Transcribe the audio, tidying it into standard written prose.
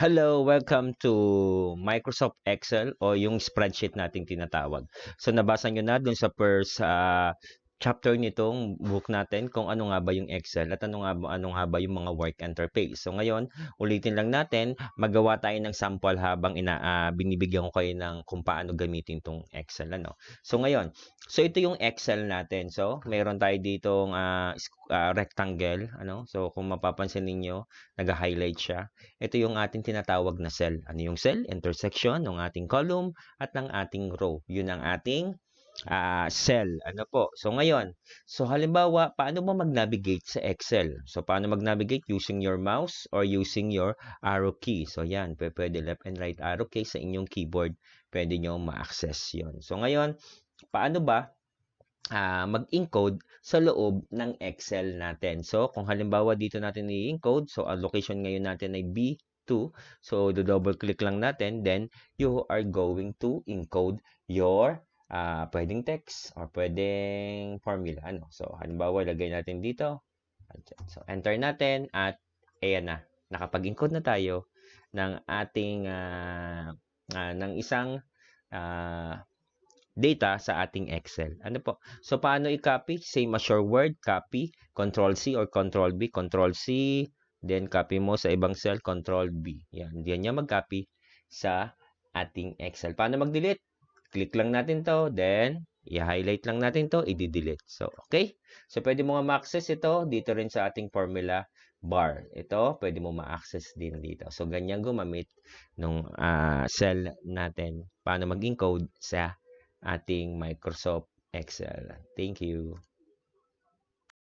Hello, welcome to Microsoft Excel o yung spreadsheet nating tinatawag. So nabasa nyo na dun sa first chapter nitong book natin kung ano nga ba yung Excel at ano nga ba yung mga work interface. So ngayon, ulitin lang natin, magawa tayo ng sample habang binibigyan ko kayo ng kung paano gamitin tong Excel. So ngayon, ito yung Excel natin. So mayroon tayo ditong rectangle. So kung mapapansin ninyo, nag-highlight siya. Ito yung ating tinatawag na cell. Ano yung cell? Intersection ng ating column at ng ating row. Yun ang ating cell. Ano po? So, ngayon, halimbawa, paano mo mag-navigate sa Excel? So, paano mag-navigate? Using your mouse or using your arrow key. So, yan. Pwede left and right arrow key sa inyong keyboard. Pwede nyo ma-access yun. So, ngayon, paano ba mag-encode sa loob ng Excel natin. So, kung halimbawa dito natin i-encode, so ang location ngayon natin ay B2. So, double click lang natin, then you are going to encode your pwedeng text or pwedeng formula. So, halimbawa, lagay natin dito. So, enter natin at ayan na. Nakapag-encode na tayo ng ating ng isang data sa ating Excel. Ano po? So, paano i-copy? Same as your Word, copy, Control-C or Control-V, Control-C, then copy mo sa ibang cell, Control-V. Yan, diyan niya mag-copy sa ating Excel. Paano mag-delete? Click lang natin to, then i-highlight lang natin to, i-delete. So, okay? So, pwede mo nga ma-access ito dito rin sa ating formula bar. Ito, pwede mo ma-access din dito. So, ganyan gumamit nung cell natin. Paano mag-encode sa ating Microsoft Excel. Thank you.